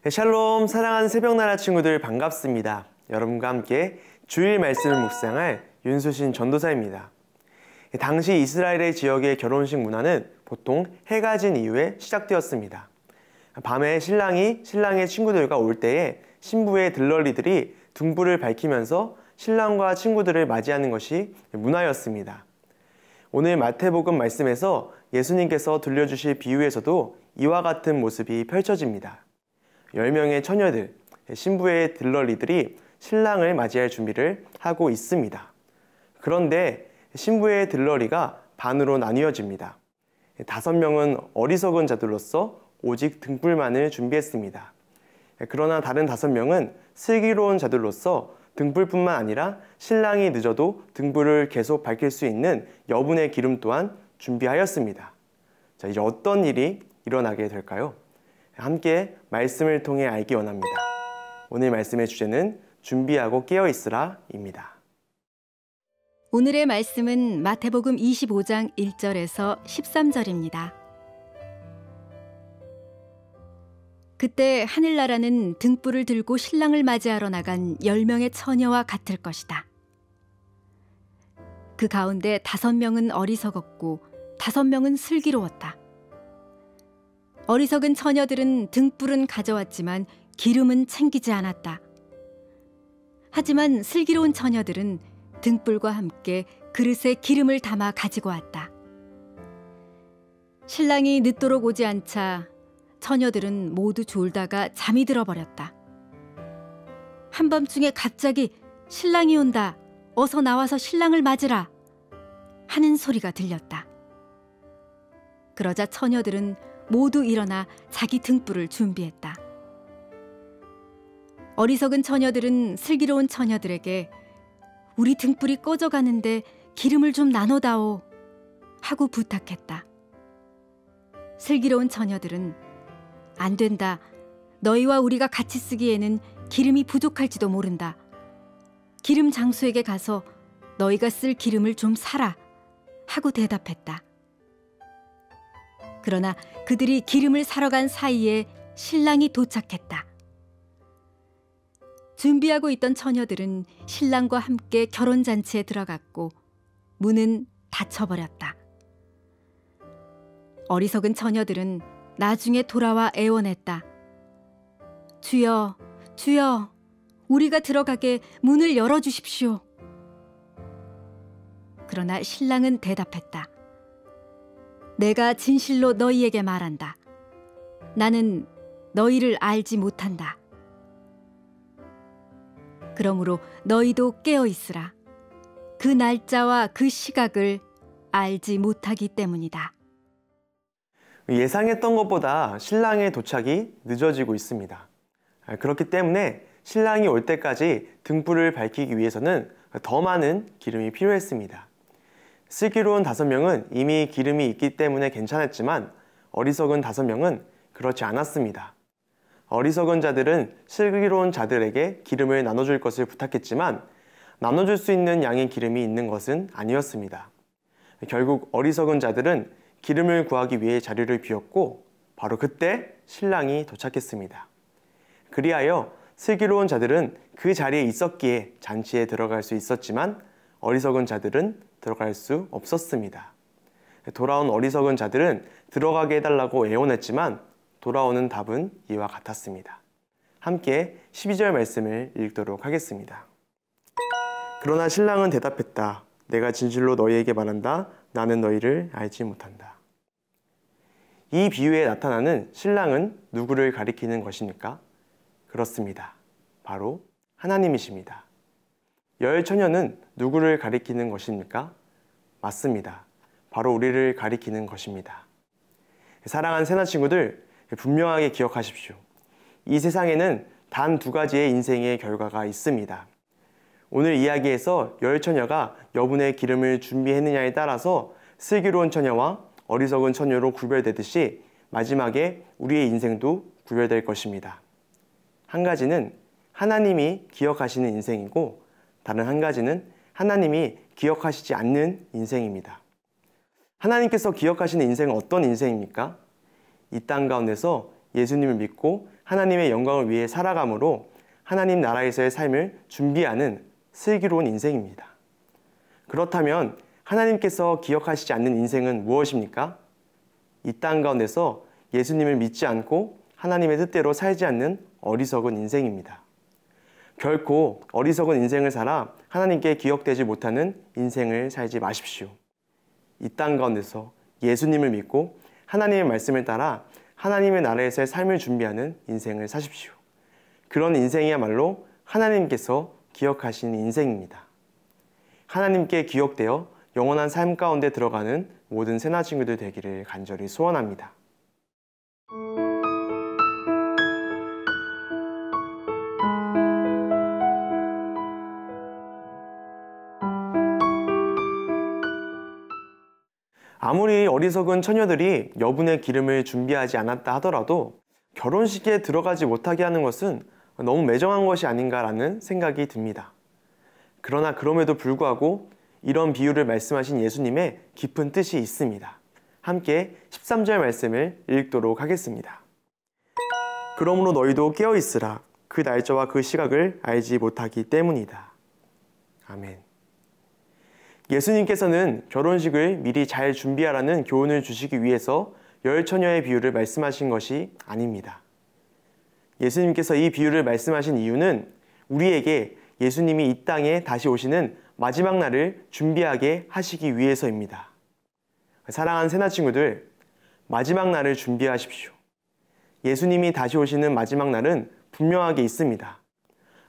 샬롬, 사랑하는 새벽나라 친구들 반갑습니다. 여러분과 함께 주일 말씀을 묵상할 윤수신 전도사입니다. 당시 이스라엘의 지역의 결혼식 문화는 보통 해가 진 이후에 시작되었습니다. 밤에 신랑이 신랑의 친구들과 올 때에 신부의 들러리들이 등불을 밝히면서 신랑과 친구들을 맞이하는 것이 문화였습니다. 오늘 마태복음 말씀에서 예수님께서 들려주실 비유에서도 이와 같은 모습이 펼쳐집니다. 10명의 처녀들, 신부의 들러리들이 신랑을 맞이할 준비를 하고 있습니다. 그런데 신부의 들러리가 반으로 나뉘어집니다. 5명은 어리석은 자들로서 오직 등불만을 준비했습니다. 그러나 다른 5명은 슬기로운 자들로서 등불뿐만 아니라 신랑이 늦어도 등불을 계속 밝힐 수 있는 여분의 기름 또한 준비하였습니다. 자, 이제 어떤 일이 일어나게 될까요? 함께 말씀을 통해 알기 원합니다. 오늘 말씀의 주제는 준비하고 깨어있으라입니다. 오늘의 말씀은 마태복음 25장 1절에서 13절입니다. 그때 하늘나라는 등불을 들고 신랑을 맞이하러 나간 10명의 처녀와 같을 것이다. 그 가운데 5명은 어리석었고 5명은 슬기로웠다. 어리석은 처녀들은 등불은 가져왔지만 기름은 챙기지 않았다. 하지만 슬기로운 처녀들은 등불과 함께 그릇에 기름을 담아 가지고 왔다. 신랑이 늦도록 오지 않자 처녀들은 모두 졸다가 잠이 들어버렸다. 한밤중에 갑자기 신랑이 온다, 어서 나와서 신랑을 맞으라 하는 소리가 들렸다. 그러자 처녀들은 모두 일어나 자기 등불을 준비했다. 어리석은 처녀들은 슬기로운 처녀들에게 우리 등불이 꺼져가는데 기름을 좀 나눠다오 하고 부탁했다. 슬기로운 처녀들은 안 된다. 너희와 우리가 같이 쓰기에는 기름이 부족할지도 모른다. 기름 장수에게 가서 너희가 쓸 기름을 좀 사라 하고 대답했다. 그러나 그들이 기름을 사러 간 사이에 신랑이 도착했다. 준비하고 있던 처녀들은 신랑과 함께 결혼잔치에 들어갔고 문은 닫혀버렸다. 어리석은 처녀들은 나중에 돌아와 애원했다. 주여, 주여, 우리가 들어가게 문을 열어주십시오. 그러나 신랑은 대답했다. 내가 진실로 너희에게 말한다. 나는 너희를 알지 못한다. 그러므로 너희도 깨어 있으라. 그 날짜와 그 시각을 알지 못하기 때문이다. 예상했던 것보다 신랑의 도착이 늦어지고 있습니다. 그렇기 때문에 신랑이 올 때까지 등불을 밝히기 위해서는 더 많은 기름이 필요했습니다. 슬기로운 5명은 이미 기름이 있기 때문에 괜찮았지만 어리석은 5명은 그렇지 않았습니다. 어리석은 자들은 슬기로운 자들에게 기름을 나눠줄 것을 부탁했지만 나눠줄 수 있는 양의 기름이 있는 것은 아니었습니다. 결국 어리석은 자들은 기름을 구하기 위해 자리를 비웠고 바로 그때 신랑이 도착했습니다. 그리하여 슬기로운 자들은 그 자리에 있었기에 잔치에 들어갈 수 있었지만 어리석은 자들은 들어갈 수 없었습니다. 돌아온 어리석은 자들은 들어가게 해달라고 애원했지만 돌아오는 답은 이와 같았습니다. 함께 12절 말씀을 읽도록 하겠습니다. 그러나 신랑은 대답했다. 내가 진실로 너희에게 말한다. 나는 너희를 알지 못한다. 이 비유에 나타나는 신랑은 누구를 가리키는 것입니까? 그렇습니다. 바로 하나님이십니다. 열 처녀는 누구를 가리키는 것입니까? 맞습니다. 바로 우리를 가리키는 것입니다. 사랑하는 새나 친구들, 분명하게 기억하십시오. 이 세상에는 단 2가지의 인생의 결과가 있습니다. 오늘 이야기에서 열 처녀가 여분의 기름을 준비했느냐에 따라서 슬기로운 처녀와 어리석은 처녀로 구별되듯이 마지막에 우리의 인생도 구별될 것입니다. 한 가지는 하나님이 기억하시는 인생이고 다른 한 가지는 하나님이 기억하시지 않는 인생입니다. 하나님께서 기억하시는 인생은 어떤 인생입니까? 이 땅 가운데서 예수님을 믿고 하나님의 영광을 위해 살아감으로 하나님 나라에서의 삶을 준비하는 슬기로운 인생입니다. 그렇다면 하나님께서 기억하시지 않는 인생은 무엇입니까? 이 땅 가운데서 예수님을 믿지 않고 하나님의 뜻대로 살지 않는 어리석은 인생입니다. 결코 어리석은 인생을 살아 하나님께 기억되지 못하는 인생을 살지 마십시오. 이 땅 가운데서 예수님을 믿고 하나님의 말씀을 따라 하나님의 나라에서의 삶을 준비하는 인생을 사십시오. 그런 인생이야말로 하나님께서 기억하시는 인생입니다. 하나님께 기억되어 영원한 삶 가운데 들어가는 모든 새나 친구들 되기를 간절히 소원합니다. 아무리 어리석은 처녀들이 여분의 기름을 준비하지 않았다 하더라도 결혼식에 들어가지 못하게 하는 것은 너무 매정한 것이 아닌가라는 생각이 듭니다. 그러나 그럼에도 불구하고 이런 비유를 말씀하신 예수님의 깊은 뜻이 있습니다. 함께 13절 말씀을 읽도록 하겠습니다. 그러므로 너희도 깨어있으라. 그 날짜와 그 시각을 알지 못하기 때문이다. 아멘. 예수님께서는 결혼식을 미리 잘 준비하라는 교훈을 주시기 위해서 열 처녀의 비유를 말씀하신 것이 아닙니다. 예수님께서 이 비유를 말씀하신 이유는 우리에게 예수님이 이 땅에 다시 오시는 마지막 날을 준비하게 하시기 위해서입니다. 사랑하는 새나 친구들, 마지막 날을 준비하십시오. 예수님이 다시 오시는 마지막 날은 분명하게 있습니다.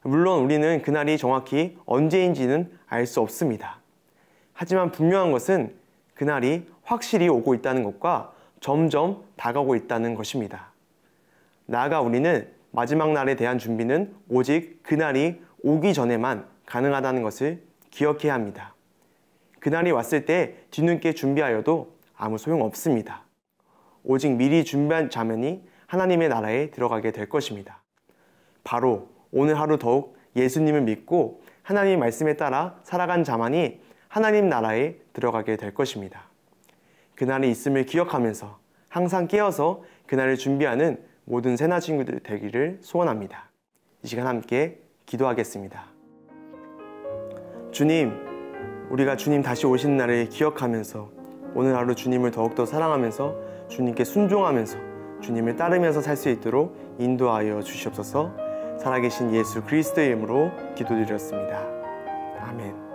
물론 우리는 그날이 정확히 언제인지는 알 수 없습니다. 하지만 분명한 것은 그날이 확실히 오고 있다는 것과 점점 다가오고 있다는 것입니다. 나아가 우리는 마지막 날에 대한 준비는 오직 그날이 오기 전에만 가능하다는 것을 기억해야 합니다. 그날이 왔을 때 뒤늦게 준비하여도 아무 소용없습니다. 오직 미리 준비한 자만이 하나님의 나라에 들어가게 될 것입니다. 바로 오늘 하루 더욱 예수님을 믿고 하나님의 말씀에 따라 살아간 자만이 하나님 나라에 들어가게 될 것입니다. 그날이 있음을 기억하면서 항상 깨어서 그날을 준비하는 모든 새나 친구들 되기를 소원합니다. 이 시간 함께 기도하겠습니다. 주님, 우리가 주님 다시 오시는 날을 기억하면서 오늘 하루 주님을 더욱더 사랑하면서 주님께 순종하면서 주님을 따르면서 살 수 있도록 인도하여 주시옵소서. 살아계신 예수 그리스도의 이름으로 기도드렸습니다. 아멘.